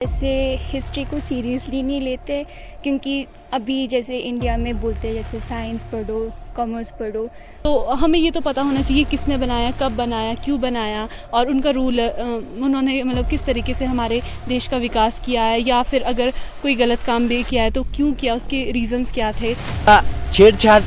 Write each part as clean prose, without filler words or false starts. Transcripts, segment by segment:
जैसे हिस्ट्री को सीरियसली नहीं लेते, क्योंकि अभी जैसे इंडिया में बोलते हैं जैसे साइंस पढ़ो, कॉमर्स पढ़ो, तो हमें ये तो पता होना चाहिए किसने बनाया, कब बनाया, क्यों बनाया और उनका रूल उन्होंने मतलब किस तरीके से हमारे देश का विकास किया है, या फिर अगर कोई गलत काम भी किया है तो क्यों किया, उसके रीजंस क्या थे। छेड़छाड़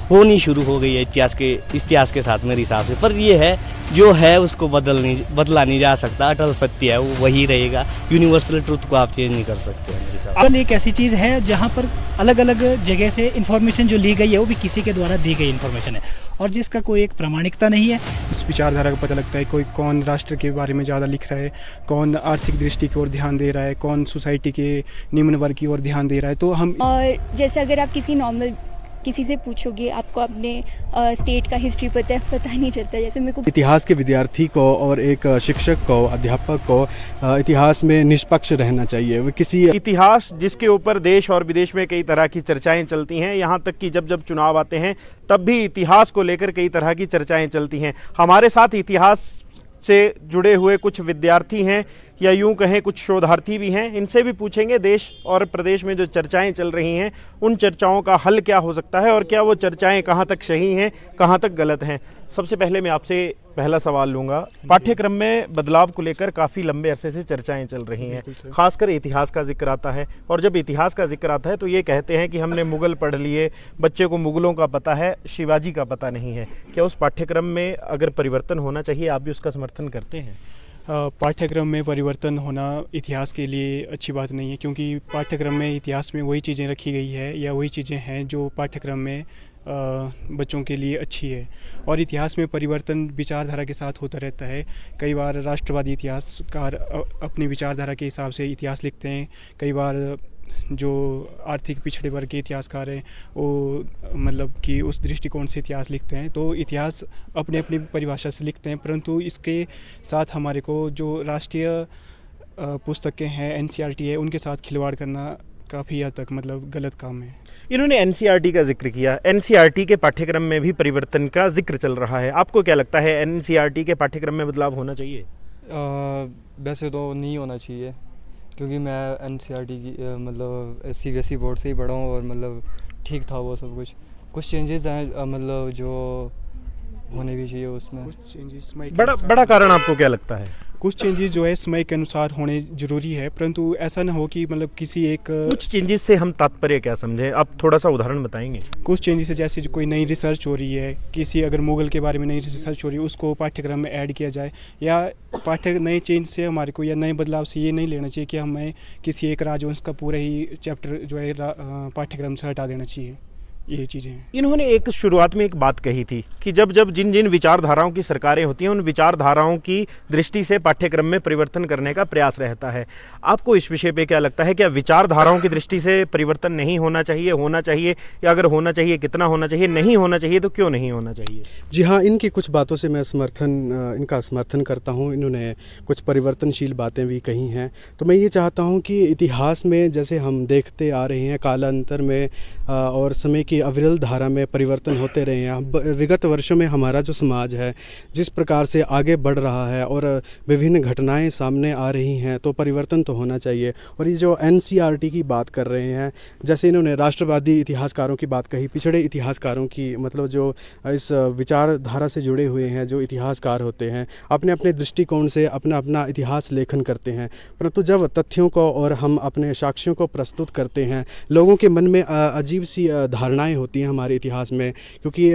होनी शुरू हो गई है इतिहास के साथ मेरे हिसाब से। पर ये है जो है उसको बदला नहीं जा सकता। अटल सत्य है, वो वही रहेगा। यूनिवर्सल ट्रुथ को आप चेंज नहीं कर सकते मेरे हिसाब से। अटल एक ऐसी चीज़ है जहाँ पर अलग अलग जगह से इन्फॉर्मेशन जो ली गई है वो भी किसी के द्वारा दी गई इन्फॉर्मेशन है और जिसका कोई एक प्रामाणिकता नहीं है। उस विचारधारा का पता लगता है कोई कौन राष्ट्र के बारे में ज़्यादा लिख रहा है, कौन आर्थिक दृष्टि की ओर ध्यान दे रहा है, कौन सोसाइटी के निम्न वर्ग की ओर ध्यान दे रहा है। तो हम और जैसे अगर आप किसी से पूछोगे, आपको अपने स्टेट का हिस्ट्री पता नहीं चलता। जैसे मेरे को इतिहास के विद्यार्थी को और एक शिक्षक को, अध्यापक को इतिहास में निष्पक्ष रहना चाहिए। वो किसी इतिहास जिसके ऊपर देश और विदेश में कई तरह की चर्चाएं चलती हैं, यहाँ तक कि जब चुनाव आते हैं तब भी इतिहास को लेकर कई तरह की चर्चाएं चलती हैं। हमारे साथ इतिहास से जुड़े हुए कुछ विद्यार्थी हैं या यूं कहें कुछ शोधार्थी भी हैं। इनसे भी पूछेंगे देश और प्रदेश में जो चर्चाएं चल रही हैं उन चर्चाओं का हल क्या हो सकता है और क्या वो चर्चाएं कहां तक सही हैं, कहां तक गलत हैं। सबसे पहले मैं आपसे पहला सवाल लूँगा। पाठ्यक्रम में बदलाव को लेकर काफ़ी लंबे अरसे से चर्चाएं चल रही हैं, खासकर इतिहास का जिक्र आता है। और जब इतिहास का जिक्र आता है तो ये कहते हैं कि हमने मुग़ल पढ़ लिए, बच्चे को मुग़लों का पता है, शिवाजी का पता नहीं है। क्या उस पाठ्यक्रम में अगर परिवर्तन होना चाहिए, आप भी उसका समर्थन करते हैं? पाठ्यक्रम में परिवर्तन होना इतिहास के लिए अच्छी बात नहीं है, क्योंकि पाठ्यक्रम में इतिहास में वही चीज़ें रखी गई है या वही चीज़ें हैं जो पाठ्यक्रम में बच्चों के लिए अच्छी है। और इतिहास में परिवर्तन विचारधारा के साथ होता रहता है। कई बार राष्ट्रवादी इतिहासकार अपनी विचारधारा के हिसाब से इतिहास लिखते हैं, कई बार जो आर्थिक पिछड़े वर्ग के इतिहासकार हैं वो मतलब कि उस दृष्टिकोण से इतिहास लिखते हैं। तो इतिहास अपनी अपनी परिभाषा से लिखते हैं, परंतु इसके साथ हमारे को जो राष्ट्रीय पुस्तकें हैं, NCERT है, उनके साथ खिलवाड़ करना काफ़ी हद तक मतलब गलत काम है। इन्होंने NCERT का जिक्र किया। NCERT के पाठ्यक्रम में भी परिवर्तन का जिक्र चल रहा है। आपको क्या लगता है, NCERT के पाठ्यक्रम में बदलाव होना चाहिए? वैसे तो नहीं होना चाहिए, क्योंकि मैं NCERT की मतलब CBSE बोर्ड से ही पढ़ा हूँ और मतलब ठीक था वो सब कुछ चेंजेस हैं मतलब जो होने भी चाहिए उसमें। कुछ चेंजेस बड़ा कारण आपको क्या लगता है? कुछ चेंजेस जो है समय के अनुसार होने जरूरी है, परंतु ऐसा ना हो कि मतलब किसी एक कुछ चेंजेस से हम तात्पर्य क्या समझें? आप थोड़ा सा उदाहरण बताएंगे? कुछ चेंजेस जैसे कोई नई रिसर्च हो रही है, किसी अगर मुग़ल के बारे में नई रिसर्च हो रही है, उसको पाठ्यक्रम में ऐड किया जाए। या नए चेंज से हमारे को या नए बदलाव से ये नहीं लेना चाहिए कि हमें किसी एक राजवंश का पूरा ही चैप्टर जो है पाठ्यक्रम से हटा देना चाहिए। ये चीज़ें हैं। इन्होंने एक शुरुआत में एक बात कही थी कि जब जिन विचारधाराओं की सरकारें होती हैं उन विचारधाराओं की दृष्टि से पाठ्यक्रम में परिवर्तन करने का प्रयास रहता है। आपको इस विषय पे क्या लगता है, क्या विचारधाराओं की दृष्टि से परिवर्तन नहीं होना चाहिए, होना चाहिए, या अगर होना चाहिए कितना होना चाहिए, नहीं होना चाहिए तो क्यों नहीं होना चाहिए? जी हाँ, इनकी कुछ बातों से मैं इनका समर्थन करता हूँ। इन्होंने कुछ परिवर्तनशील बातें भी कही हैं। तो मैं ये चाहता हूँ कि इतिहास में जैसे हम देखते आ रहे हैं कालांतर में और समय की अविरल धारा में परिवर्तन होते रहे हैं। विगत वर्षों में हमारा जो समाज है जिस प्रकार से आगे बढ़ रहा है और विभिन्न घटनाएं सामने आ रही हैं, तो परिवर्तन तो होना चाहिए। और ये जो NCERT की बात कर रहे हैं, जैसे इन्होंने राष्ट्रवादी इतिहासकारों की बात कही, पिछड़े इतिहासकारों की, मतलब जो इस विचारधारा से जुड़े हुए हैं जो इतिहासकार होते हैं, अपने अपने दृष्टिकोण से अपना अपना इतिहास लेखन करते हैं। परंतु जब तथ्यों को और हम अपने साक्ष्यों को प्रस्तुत करते हैं, लोगों के मन में अजीब सी धारणाएं होती हैं हमारे इतिहास में। क्योंकि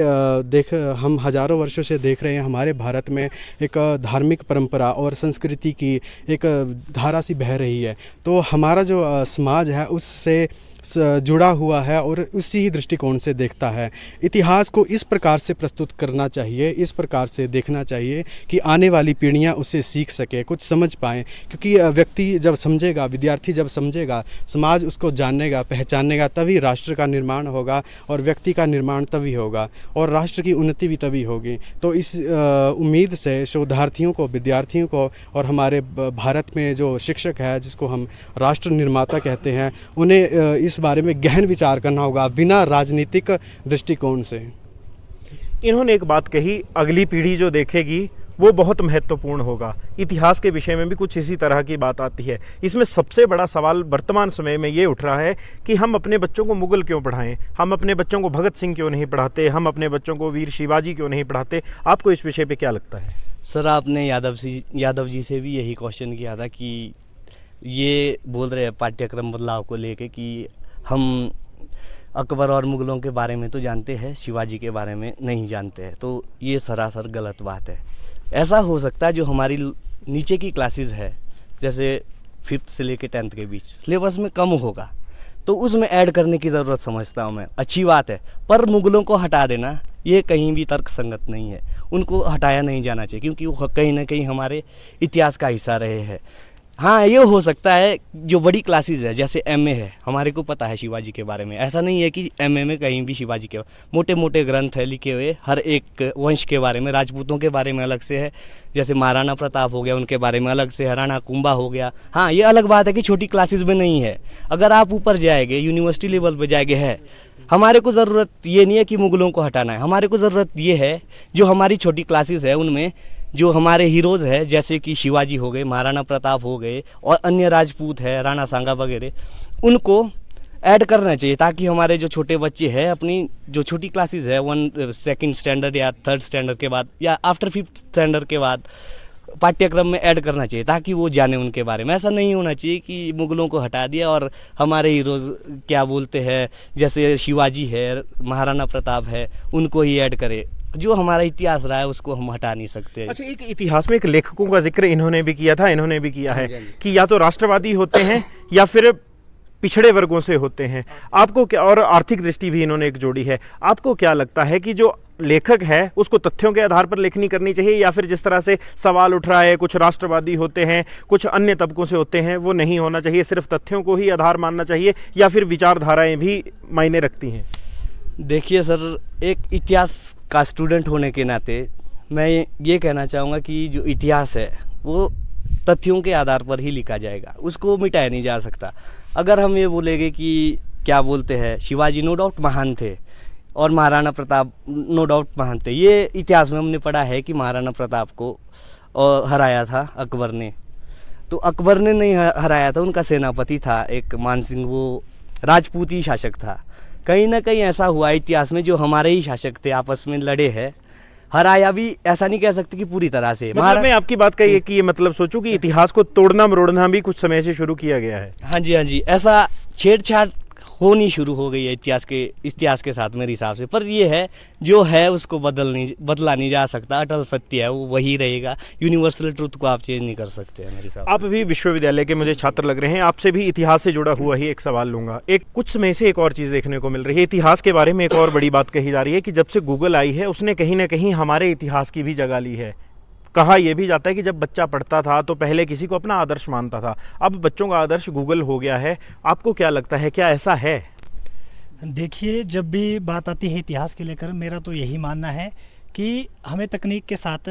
हम हज़ारों वर्षों से देख रहे हैं हमारे भारत में एक धार्मिक परंपरा और संस्कृति की एक धारा सी बह रही है। तो हमारा जो समाज है उससे जुड़ा हुआ है और उसी ही दृष्टिकोण से देखता है। इतिहास को इस प्रकार से प्रस्तुत करना चाहिए, इस प्रकार से देखना चाहिए कि आने वाली पीढ़ियां उससे सीख सके, कुछ समझ पाएँ। क्योंकि व्यक्ति जब समझेगा, विद्यार्थी जब समझेगा, समाज उसको जानेगा, पहचानेगा, तभी राष्ट्र का निर्माण होगा और व्यक्ति का निर्माण तभी होगा और राष्ट्र की उन्नति भी तभी होगी। तो इस उम्मीद से शोधार्थियों को, विद्यार्थियों को और हमारे भारत में जो शिक्षक है जिसको हम राष्ट्र निर्माता कहते हैं, उन्हें इस बारे में गहन विचार करना होगा बिना राजनीतिक दृष्टिकोण से। इन्होंने एक बात कही, अगली पीढ़ी जो देखेगी वो बहुत महत्वपूर्ण होगा। इतिहास के विषय में भी कुछ इसी तरह की बात आती है। इसमें सबसे बड़ा सवाल वर्तमान समय में ये उठ रहा है कि हम अपने बच्चों को मुगल क्यों पढ़ाएं, हम अपने बच्चों को भगत सिंह क्यों नहीं पढ़ाते, हम अपने बच्चों को वीर शिवाजी क्यों नहीं पढ़ाते। आपको इस विषय पे क्या लगता है? सर, आपने यादव जी से भी यही क्वेश्चन किया था कि ये बोल रहे हैं पाठ्यक्रम बदलाव को लेके कि हम अकबर और मुगलों के बारे में तो जानते हैं, शिवाजी के बारे में नहीं जानते हैं। तो ये सरासर गलत बात है। ऐसा हो सकता है जो हमारी नीचे की क्लासेस है, जैसे 5th से लेके 10th के बीच सिलेबस में कम होगा, तो उसमें ऐड करने की ज़रूरत समझता हूँ मैं। अच्छी बात है, पर मुगलों को हटा देना ये कहीं भी तर्क संगत नहीं है। उनको हटाया नहीं जाना चाहिए क्योंकि वो कहीं ना कहीं हमारे इतिहास का हिस्सा रहे हैं। हाँ, ये हो सकता है जो बड़ी क्लासेस है, जैसे एमए है, हमारे को पता है शिवाजी के बारे में। ऐसा नहीं है कि एमए में कहीं भी शिवाजी के मोटे मोटे ग्रंथ है लिखे हुए हर एक वंश के बारे में। राजपूतों के बारे में अलग से है, जैसे महाराणा प्रताप हो गया, उनके बारे में अलग से है, राणा कुंभा हो गया। हाँ, ये अलग बात है कि छोटी क्लासेस में नहीं है। अगर आप ऊपर जाएंगे, यूनिवर्सिटी लेवल पर जाएंगे है, हमारे को ज़रूरत ये नहीं है कि मुगलों को हटाना है। हमारे को ज़रूरत ये है जो हमारी छोटी क्लासेस है उनमें जो हमारे हीरोज़ है, जैसे कि शिवाजी हो गए, महाराणा प्रताप हो गए और अन्य राजपूत है, राणा सांगा वगैरह, उनको ऐड करना चाहिए ताकि हमारे जो छोटे बच्चे हैं अपनी जो छोटी क्लासेस है 2nd स्टैंडर्ड या 3rd स्टैंडर्ड के बाद या आफ्टर 5th स्टैंडर्ड के बाद पाठ्यक्रम में ऐड करना चाहिए ताकि वो जाने उनके बारे में। ऐसा नहीं होना चाहिए कि मुगलों को हटा दिया और हमारे हीरोज़ क्या बोलते हैं, जैसे शिवाजी है, महाराणा प्रताप है, उनको ही ऐड करे। जो हमारा इतिहास रहा है उसको हम हटा नहीं सकते। अच्छा, एक इतिहास में एक लेखकों का जिक्र इन्होंने भी किया था, इन्होंने भी किया है कि या तो राष्ट्रवादी होते हैं या फिर पिछड़े वर्गों से होते हैं। आपको क्या, और आर्थिक दृष्टि भी इन्होंने एक जोड़ी है, आपको क्या लगता है कि जो लेखक है उसको तथ्यों के आधार पर लेखनी करनी चाहिए या फिर जिस तरह से सवाल उठ रहा है कुछ राष्ट्रवादी होते हैं, कुछ अन्य तबकों से होते हैं, वो नहीं होना चाहिए, सिर्फ तथ्यों को ही आधार मानना चाहिए, या फिर विचारधाराएं भी मायने रखती हैं? देखिए सर, एक इतिहास का स्टूडेंट होने के नाते मैं ये कहना चाहूँगा कि जो इतिहास है वो तथ्यों के आधार पर ही लिखा जाएगा, उसको मिटाया नहीं जा सकता। अगर हम ये बोलेंगे कि क्या बोलते हैं शिवाजी नो डाउट महान थे और महाराणा प्रताप नो डाउट महान थे, ये इतिहास में हमने पढ़ा है कि महाराणा प्रताप को हराया था अकबर ने, तो अकबर ने नहीं हराया था, उनका सेनापति था एक मानसिंह, वो राजपूती शासक था। कहीं ना कहीं ऐसा हुआ इतिहास में जो हमारे ही शासक थे आपस में लड़े हैं, हराया भी, ऐसा नहीं कह सकते कि पूरी तरह से। मतलब मैं आपकी बात का ये कि ये मतलब सोचूं कि इतिहास को तोड़ना मरोड़ना भी कुछ समय से शुरू किया गया है। हाँ जी, ऐसा छेड़छाड़ होनी शुरू हो गई है इतिहास के साथ मेरे हिसाब से। पर ये है जो है उसको बदला नहीं जा सकता, अटल सत्य है वो वही रहेगा। यूनिवर्सल ट्रुथ को आप चेंज नहीं कर सकते हैं मेरे हिसाब से। आप भी विश्वविद्यालय के मुझे छात्र लग रहे हैं, आपसे भी इतिहास से जुड़ा हुआ ही एक सवाल लूंगा। एक कुछ समय से एक और चीज़ देखने को मिल रही है, इतिहास के बारे में एक और बड़ी बात कही जा रही है कि जब से गूगल आई है उसने कहीं ना कहीं हमारे इतिहास की भी जगह ली है। कहा यह भी जाता है कि जब बच्चा पढ़ता था तो पहले किसी को अपना आदर्श मानता था, अब बच्चों का आदर्श गूगल हो गया है। आपको क्या लगता है, क्या ऐसा है? देखिए, जब भी बात आती है इतिहास के लेकर, मेरा तो यही मानना है कि हमें तकनीक के साथ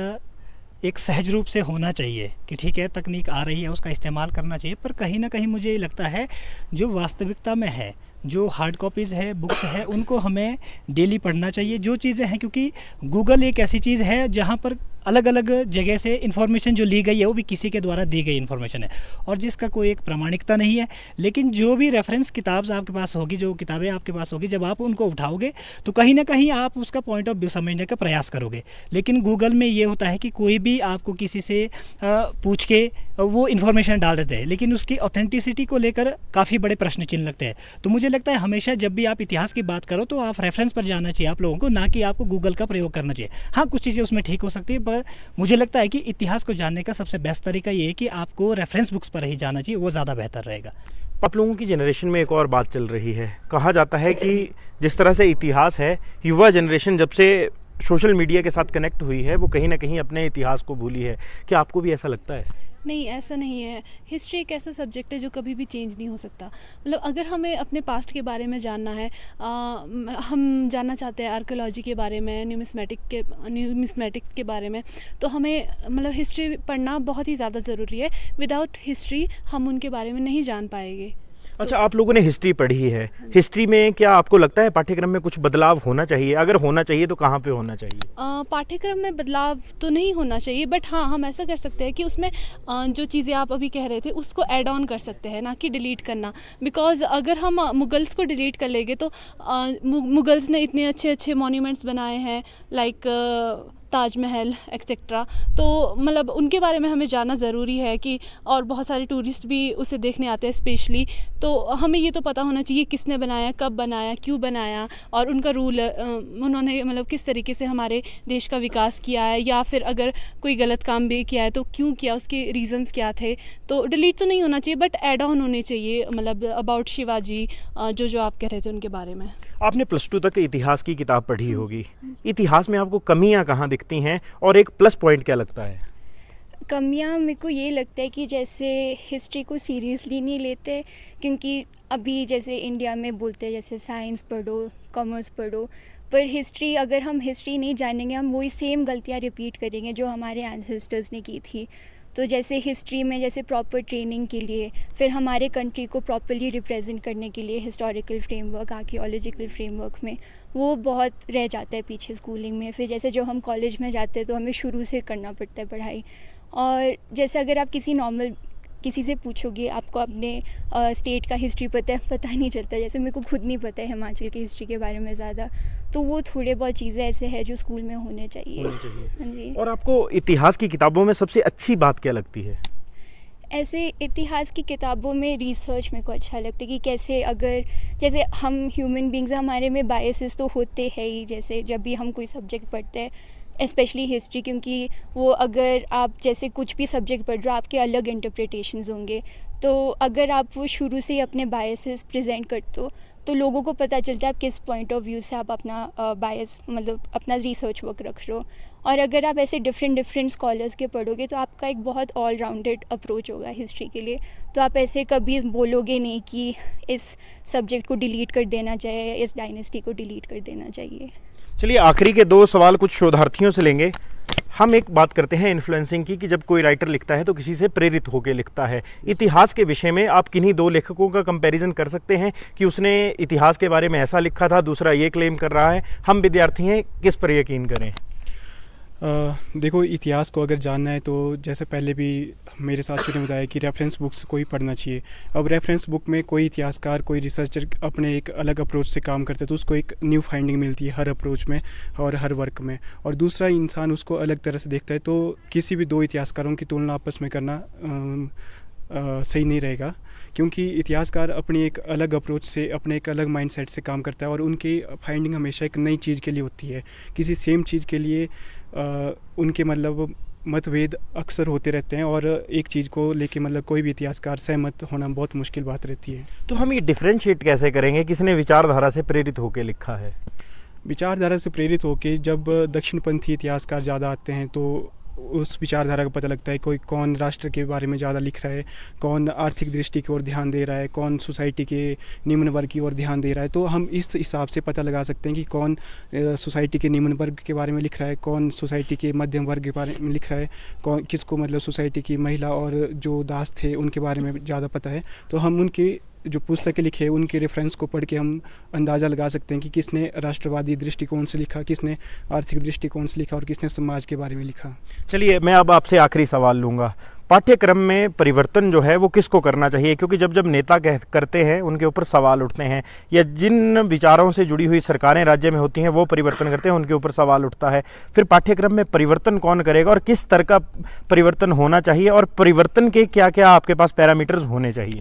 एक सहज रूप से होना चाहिए कि ठीक है तकनीक आ रही है उसका इस्तेमाल करना चाहिए, पर कहीं ना कहीं मुझे लगता है जो वास्तविकता में है, जो हार्ड कॉपीज़ है, बुक्स है, उनको हमें डेली पढ़ना चाहिए जो चीज़ें हैं, क्योंकि गूगल एक ऐसी चीज़ है जहाँ पर अलग अलग जगह से इन्फॉर्मेशन जो ली गई है वो भी किसी के द्वारा दी गई इन्फॉर्मेशन है और जिसका कोई एक प्रामाणिकता नहीं है। लेकिन जो भी रेफरेंस किताब आपके पास होगी, जो किताबें आपके पास होगी, जब आप उनको उठाओगे तो कहीं ना कहीं आप उसका पॉइंट ऑफ व्यू समझने का प्रयास करोगे। लेकिन गूगल में ये होता है कि कोई भी आपको किसी से पूछ के वो इन्फॉर्मेशन डाल देते हैं, लेकिन उसकी ऑथेंटिसिटी को लेकर काफ़ी बड़े प्रश्न चिन्ह लगते हैं। तो मुझे लगता है हमेशा जब भी आप इतिहास की बात करो तो आप रेफरेंस पर जाना चाहिए आप लोगों को, ना कि आपको गूगल का प्रयोग करना चाहिए। हाँ, कुछ चीज़ें उसमें ठीक हो सकती है, पर मुझे लगता है कि इतिहास को जानने का सबसे बेस्ट तरीका ये है कि आपको रेफरेंस बुक्स पर ही जाना चाहिए, वो ज़्यादा बेहतर रहेगा। आप लोगों की जनरेशन में एक और बात चल रही है, कहा जाता है कि जिस तरह से इतिहास है, युवा जनरेशन जब से सोशल मीडिया के साथ कनेक्ट हुई है वो कहीं ना कहीं अपने इतिहास को भूली है। क्या आपको भी ऐसा लगता है? नहीं, ऐसा नहीं है। हिस्ट्री एक ऐसा सब्जेक्ट है जो कभी भी चेंज नहीं हो सकता। मतलब अगर हमें अपने पास्ट के बारे में जानना है, हम जानना चाहते हैं आर्कियोलॉजी के बारे में, न्यूमिस्मेटिक्स के बारे में, तो हमें मतलब हिस्ट्री पढ़ना बहुत ही ज़्यादा ज़रूरी है। विदाउट हिस्ट्री हम उनके बारे में नहीं जान पाएंगे। अच्छा, आप लोगों ने हिस्ट्री पढ़ी है, हिस्ट्री में क्या आपको लगता है पाठ्यक्रम में कुछ बदलाव होना चाहिए? अगर होना चाहिए तो कहाँ पे होना चाहिए? पाठ्यक्रम में बदलाव तो नहीं होना चाहिए, बट हाँ हम ऐसा कर सकते हैं कि उसमें जो चीज़ें आप अभी कह रहे थे उसको ऐड ऑन कर सकते हैं, ना कि डिलीट करना। बिकॉज़ अगर हम मुगल्स को डिलीट कर लेंगे तो मुगल्स ने इतने अच्छे अच्छे मॉन्यूमेंट्स बनाए हैं, लाइक ताजमहल एक्सेट्रा, तो मतलब उनके बारे में हमें जानना ज़रूरी है कि, और बहुत सारे टूरिस्ट भी उसे देखने आते हैं स्पेशली, तो हमें ये तो पता होना चाहिए किसने बनाया, कब बनाया, क्यों बनाया, और उनका रूल उन्होंने मतलब किस तरीके से हमारे देश का विकास किया है, या फिर अगर कोई गलत काम भी किया है तो क्यों किया, उसके रीज़न्स क्या थे। तो डिलीट तो नहीं होना चाहिए, बट ऐड ऑन होने चाहिए, मतलब अबाउट शिवाजी, जो आप कह रहे थे उनके बारे में। आपने +2 तक इतिहास की किताब पढ़ी होगी, इतिहास में आपको कमियां कहाँ दिखती हैं और एक प्लस पॉइंट क्या लगता है? कमियां मेरे को ये लगता है कि जैसे हिस्ट्री को सीरियसली नहीं लेते, क्योंकि अभी जैसे इंडिया में बोलते हैं जैसे साइंस पढ़ो, कॉमर्स पढ़ो, पर हिस्ट्री अगर हम हिस्ट्री नहीं जानेंगे हम वही सेम गलतियां रिपीट करेंगे जो हमारे एंसेस्टर्स ने की थी। तो जैसे हिस्ट्री में जैसे प्रॉपर ट्रेनिंग के लिए, फिर हमारे कंट्री को प्रॉपरली रिप्रेजेंट करने के लिए हिस्टोरिकल फ्रेमवर्क, आर्कियोलॉजिकल फ्रेमवर्क में वो बहुत रह जाता है पीछे स्कूलिंग में। फिर जैसे जो हम कॉलेज में जाते हैं तो हमें शुरू से करना पड़ता है पढ़ाई। और जैसे अगर आप किसी से पूछोगे, आपको अपने स्टेट का हिस्ट्री पता नहीं चलता, जैसे मेरे को खुद नहीं पता है हिमाचल की हिस्ट्री के बारे में ज़्यादा, तो वो थोड़े बहुत चीज़ें ऐसे हैं जो स्कूल में होने चाहिए। हाँ जी। और आपको इतिहास की किताबों में सबसे अच्छी बात क्या लगती है? ऐसे इतिहास की किताबों में रिसर्च मेरे को अच्छा लगता है कि कैसे, अगर जैसे हम ह्यूमन बींग्स, हमारे में बायसेस तो होते हैं ही, जैसे जब भी हम कोई सब्जेक्ट पढ़ते हैं, स्पेशली हिस्ट्री, क्योंकि वो अगर आप जैसे कुछ भी सब्जेक्ट पढ़ रहे हो आपके अलग इंटरप्रिटेशंस होंगे, तो अगर आप वो शुरू से ही अपने बायसेस प्रेजेंट करते हो तो लोगों को पता चलता है आप किस पॉइंट ऑफ व्यू से आप अपना बायस मतलब अपना रिसर्च वर्क रख रहे हो। और अगर आप ऐसे डिफरेंट स्कॉलर्स के पढ़ोगे तो आपका एक बहुत ऑल राउंडेड अप्रोच होगा हिस्ट्री के लिए। तो आप ऐसे कभी बोलोगे नहीं कि इस सब्जेक्ट को डिलीट कर देना चाहिए, इस डायनेस्टी को डिलीट कर देना चाहिए। चलिए, आखिरी के 2 सवाल कुछ शोधार्थियों से लेंगे। हम एक बात करते हैं इन्फ्लुएंसिंग की, कि जब कोई राइटर लिखता है तो किसी से प्रेरित होकर लिखता है। इतिहास के विषय में आप किन्हीं 2 लेखकों का कंपैरिजन कर सकते हैं कि उसने इतिहास के बारे में ऐसा लिखा था, दूसरा ये क्लेम कर रहा है, हम विद्यार्थी हैं, किस पर यकीन करें? देखो, इतिहास को अगर जानना है तो जैसे पहले भी मेरे साथ ने बताया कि रेफरेंस बुक्स को ही पढ़ना चाहिए। अब रेफरेंस बुक में कोई इतिहासकार, कोई रिसर्चर अपने एक अलग अप्रोच से काम करते हैं तो उसको एक न्यू फाइंडिंग मिलती है हर अप्रोच में और हर वर्क में, और दूसरा इंसान उसको अलग तरह से देखता है। तो किसी भी 2 इतिहासकारों की तुलना आपस में करना सही नहीं रहेगा, क्योंकि इतिहासकार अपनी एक अलग अप्रोच से, अपने एक अलग माइंडसेट से काम करता है और उनकी फाइंडिंग हमेशा एक नई चीज़ के लिए होती है। किसी सेम चीज़ के लिए उनके मतलब मतभेद अक्सर होते रहते हैं और एक चीज़ को लेके मतलब कोई भी इतिहासकार सहमत होना बहुत मुश्किल बात रहती है। तो हम ये डिफरेंशिएट कैसे करेंगे किसने विचारधारा से प्रेरित होकर लिखा है? विचारधारा से प्रेरित होकर जब दक्षिणपंथी इतिहासकार ज़्यादा आते हैं तो उस विचारधारा का पता लगता है। कोई कौन राष्ट्र के बारे में ज़्यादा लिख रहा है, कौन आर्थिक दृष्टि की ओर ध्यान दे रहा है, कौन सोसाइटी के निम्न वर्ग की ओर ध्यान दे रहा है। तो हम इस हिसाब से पता लगा सकते हैं कि कौन सोसाइटी के निम्न वर्ग के बारे में लिख रहा है, कौन सोसाइटी के मध्यम वर्ग के बारे में लिख रहा है, कौन किसको मतलब सोसाइटी की महिला और जो दास थे उनके बारे में ज़्यादा पता है। तो हम उनके जो पुस्तकें लिखे हैं उनके रेफरेंस को पढ़ के हम अंदाज़ा लगा सकते हैं कि किसने राष्ट्रवादी दृष्टिकोण से लिखा, किसने आर्थिक दृष्टिकोण से लिखा और किसने समाज के बारे में लिखा। चलिए, मैं अब आपसे आखिरी सवाल लूँगा। पाठ्यक्रम में परिवर्तन जो है वो किसको करना चाहिए? क्योंकि जब जब नेता करते हैं उनके ऊपर सवाल उठते हैं, या जिन विचारों से जुड़ी हुई सरकारें राज्य में होती हैं वो परिवर्तन करते हैं, उनके ऊपर सवाल उठता है। फिर पाठ्यक्रम में परिवर्तन कौन करेगा और किस तरह का परिवर्तन होना चाहिए, और परिवर्तन के क्या क्या आपके पास पैरामीटर्स होने चाहिए?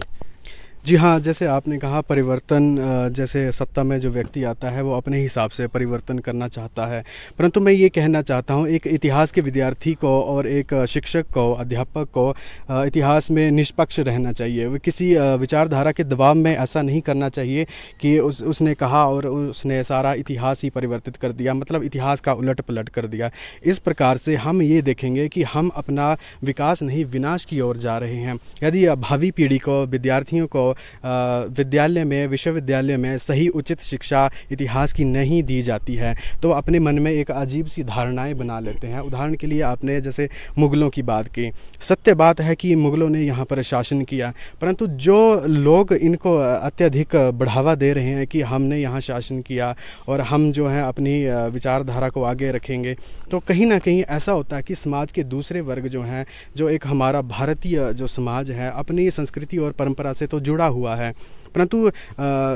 जी हाँ, जैसे आपने कहा परिवर्तन, जैसे सत्ता में जो व्यक्ति आता है वो अपने हिसाब से परिवर्तन करना चाहता है, परंतु मैं ये कहना चाहता हूँ एक इतिहास के विद्यार्थी को और एक शिक्षक को, अध्यापक को इतिहास में निष्पक्ष रहना चाहिए। वो किसी विचारधारा के दबाव में ऐसा नहीं करना चाहिए कि उसने कहा और उसने सारा इतिहास ही परिवर्तित कर दिया, मतलब इतिहास का उलट पलट कर दिया। इस प्रकार से हम ये देखेंगे कि हम अपना विकास नहीं विनाश की ओर जा रहे हैं। यदि भावी पीढ़ी को, विद्यार्थियों को विद्यालय में, विश्वविद्यालय में सही उचित शिक्षा इतिहास की नहीं दी जाती है तो अपने मन में एक अजीब सी धारणाएं बना लेते हैं। उदाहरण के लिए आपने जैसे मुग़लों की बात की, सत्य बात है कि मुग़लों ने यहाँ पर शासन किया, परंतु जो लोग इनको अत्यधिक बढ़ावा दे रहे हैं कि हमने यहाँ शासन किया और हम जो है अपनी विचारधारा को आगे रखेंगे, तो कहीं ना कहीं ऐसा होता है कि समाज के दूसरे वर्ग जो हैं, जो एक हमारा भारतीय जो समाज है अपनी संस्कृति और परंपरा से तो जुड़ा हुआ है, परंतु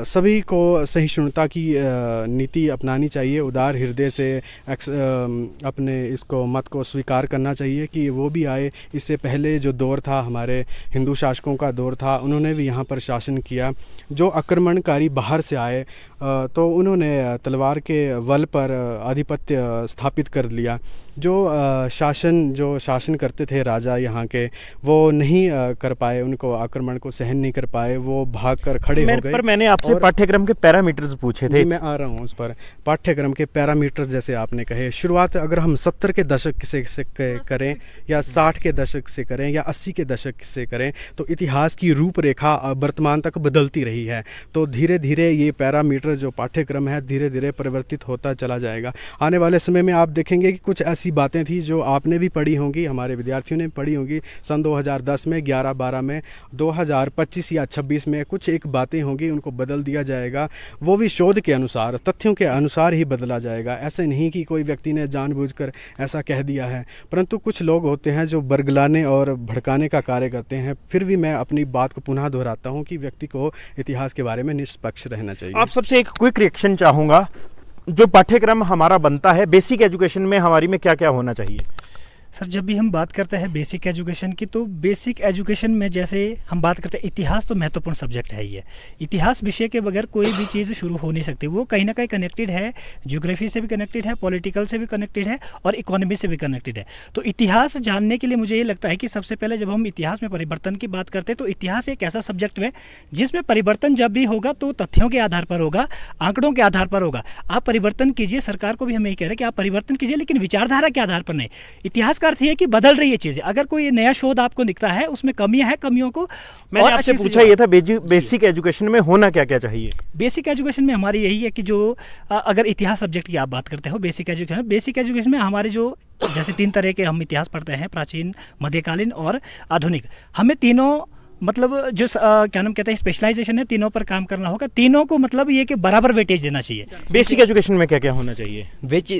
सभी को सहिष्णुता की नीति अपनानी चाहिए, उदार हृदय से अपने इसको मत को स्वीकार करना चाहिए कि वो भी आए। इससे पहले जो दौर था हमारे हिंदू शासकों का दौर था, उन्होंने भी यहाँ पर शासन किया। जो आक्रमणकारी बाहर से आए तो उन्होंने तलवार के बल पर आधिपत्य स्थापित कर लिया। जो शासन करते थे राजा यहाँ के, वो नहीं कर पाए, उनको आक्रमण को सहन नहीं कर पाए, वो भाग कर खड़े हो गए। पर मैंने आपसे पाठ्यक्रम के पैरामीटर्स पूछे थे। मैं आ रहा हूँ उस पर। पाठ्यक्रम के पैरामीटर्स जैसे आपने कहे, शुरुआत अगर हम 70 के दशक से करें या 60 के दशक से करें या 80 के दशक से करें, तो इतिहास की रूपरेखा वर्तमान तक बदलती रही है। तो धीरे धीरे ये पैरामीटर जो पाठ्यक्रम है धीरे धीरे परिवर्तित होता चला जाएगा। आने वाले समय में आप देखेंगे कि कुछ ऐसी बातें थी जो आपने भी पढ़ी होंगी, हमारे विद्यार्थियों ने पढ़ी होंगी सन 2010 में, 11-12 में, 2025 या 26 में कुछ एक बातें होंगी, उनको बदल दिया जाएगा। वो भी शोध के अनुसार, तथ्यों के अनुसार ही बदला जाएगा। ऐसे नहीं कि कोई व्यक्ति ने जानबूझकर ऐसा कह दिया है, परंतु कुछ लोग होते हैं जो बरगलाने और भड़काने का कार्य करते हैं। फिर भी मैं अपनी बात को पुनः दोहराता हूँ कि व्यक्ति को इतिहास के बारे में निष्पक्ष रहना चाहिए। आप सबसे एक क्विक रिएक्शन चाहूँगा, जो पाठ्यक्रम हमारा बनता है बेसिक एजुकेशन में हमारी में क्या क्या होना चाहिए? सर, जब भी हम बात करते हैं बेसिक एजुकेशन की, तो बेसिक एजुकेशन में जैसे हम बात करते हैं, इतिहास तो महत्वपूर्ण सब्जेक्ट है ही है। इतिहास विषय के बगैर कोई भी चीज़ शुरू हो नहीं सकती। वो कहीं ना कहीं कनेक्टेड है, ज्योग्राफी से भी कनेक्टेड है, पॉलिटिकल से भी कनेक्टेड है और इकोनॉमी से भी कनेक्टेड है। तो इतिहास जानने के लिए मुझे ये लगता है कि सबसे पहले जब हम इतिहास में परिवर्तन की बात करते हैं तो इतिहास एक ऐसा सब्जेक्ट है जिसमें परिवर्तन जब भी होगा तो तथ्यों के आधार पर होगा, आंकड़ों के आधार पर होगा। आप परिवर्तन कीजिए, सरकार को भी हम यही कह रहे हैं कि आप परिवर्तन कीजिए, लेकिन विचारधारा के आधार पर नहीं। इतिहास का अर्थ है कि बदल रही है चीजें। अगर कोई नया शोध आपको दिखता है, उसमें कमियां हैं, कमियों को मैंने आपसे पूछा ये था बेसिक एजुकेशन में होना क्या क्या चाहिए। बेसिक एजुकेशन में हमारी यही है कि जो अगर इतिहास सब्जेक्ट की आप बात करते हो, बेसिक एजुकेशन में हमारे जो जैसे 3 तरह के हम इतिहास पढ़ते हैं, प्राचीन, मध्यकालीन और आधुनिक। हमें तीनों मतलब जो क्या नाम कहते हैं स्पेशलाइजेशन है, तीनों पर काम करना होगा। तीनों को मतलब ये कि बराबर वेटेज देना चाहिए। बेसिक एजुकेशन में क्या क्या होना चाहिए?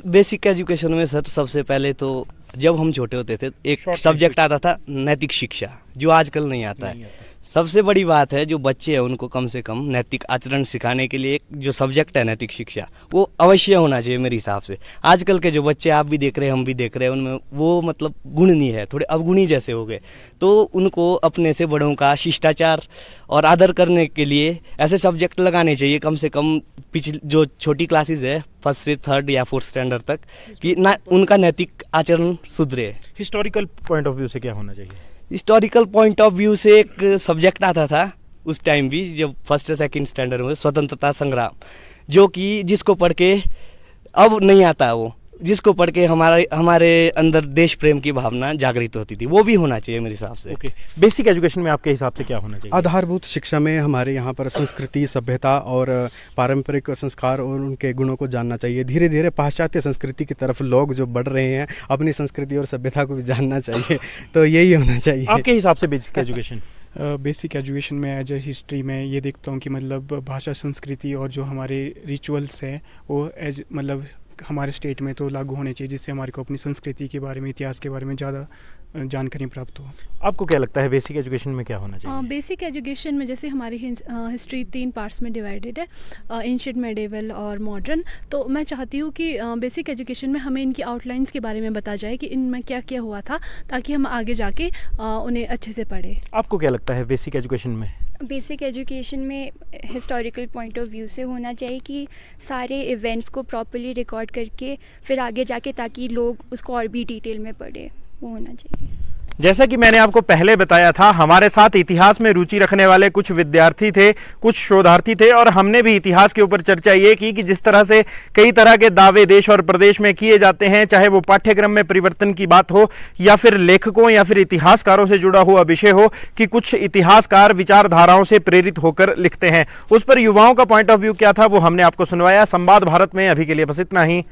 बेसिक एजुकेशन में सर सबसे पहले तो जब हम छोटे होते थे एक सब्जेक्ट आता था नैतिक शिक्षा, जो आजकल नहीं आता है। सबसे बड़ी बात है जो बच्चे हैं उनको कम से कम नैतिक आचरण सिखाने के लिए एक जो सब्जेक्ट है नैतिक शिक्षा, वो अवश्य होना चाहिए मेरे हिसाब से। आजकल के जो बच्चे आप भी देख रहे हैं, हम भी देख रहे हैं, उनमें वो मतलब गुण नहीं है, थोड़े अवगुणी जैसे हो गए। तो उनको अपने से बड़ों का शिष्टाचार और आदर करने के लिए ऐसे सब्जेक्ट लगाने चाहिए कम से कम पिछली जो छोटी क्लासेस है 1st से 3rd या 4th स्टैंडर्ड तक, कि ना उनका नैतिक आचरण सुधरे। हिस्टोरिकल पॉइंट ऑफ व्यू से क्या होना चाहिए? हिस्टोरिकल पॉइंट ऑफ व्यू से एक सब्जेक्ट आता था उस टाइम भी, जब 1st या 2nd स्टैंडर्ड में, स्वतंत्रता संग्राम, जो कि जिसको पढ़ के अब नहीं आता, वो जिसको पढ़ के हमारे अंदर देश प्रेम की भावना जागृत होती थी, वो भी होना चाहिए मेरे हिसाब से। ओके, बेसिक एजुकेशन में आपके हिसाब से क्या होना चाहिए? आधारभूत शिक्षा में हमारे यहाँ पर संस्कृति, सभ्यता और पारंपरिक संस्कार और उनके गुणों को जानना चाहिए। धीरे धीरे पाश्चात्य संस्कृति की तरफ लोग जो बढ़ रहे हैं, अपनी संस्कृति और सभ्यता को भी जानना चाहिए, तो यही होना चाहिए। आपके हिसाब से बेसिक एजुकेशन? बेसिक एजुकेशन में एज ए हिस्ट्री में ये देखता हूँ कि मतलब भाषा, संस्कृति और जो हमारे रिचुअल्स हैं वो एज मतलब हमारे स्टेट में तो लागू होने चाहिए, जिससे हमारे को अपनी संस्कृति के बारे में, इतिहास के बारे में ज़्यादा जानकारी प्राप्त हो। आपको क्या लगता है बेसिक एजुकेशन में क्या होना चाहिए? बेसिक एजुकेशन में जैसे हमारी हिस्ट्री 3 पार्ट्स में डिवाइडेड है, एंशिएंट, मेडिवल और मॉडर्न। तो मैं चाहती हूँ कि बेसिक एजुकेशन में हमें इनकी आउटलाइंस के बारे में बताया जाए कि इनमें क्या क्या हुआ था, ताकि हम आगे जाके उन्हें अच्छे से पढ़ें। आपको क्या लगता है बेसिक एजुकेशन में? बेसिक एजुकेशन में हिस्टोरिकल पॉइंट ऑफ व्यू से होना चाहिए कि सारे इवेंट्स को प्रॉपर्ली रिकॉर्ड करके फिर आगे जाके ताकि लोग उसको और भी डिटेल में पढ़े, वो होना चाहिए। जैसा कि मैंने आपको पहले बताया था, हमारे साथ इतिहास में रुचि रखने वाले कुछ विद्यार्थी थे, कुछ शोधार्थी थे, और हमने भी इतिहास के ऊपर चर्चा ये की कि जिस तरह से कई तरह के दावे देश और प्रदेश में किए जाते हैं, चाहे वो पाठ्यक्रम में परिवर्तन की बात हो या फिर लेखकों या फिर इतिहासकारों से जुड़ा हुआ विषय हो, कि कुछ इतिहासकार विचारधाराओं से प्रेरित होकर लिखते हैं, उस पर युवाओं का पॉइंट ऑफ व्यू क्या था वो हमने आपको सुनवाया। संवाद भारत में अभी के लिए बस इतना ही।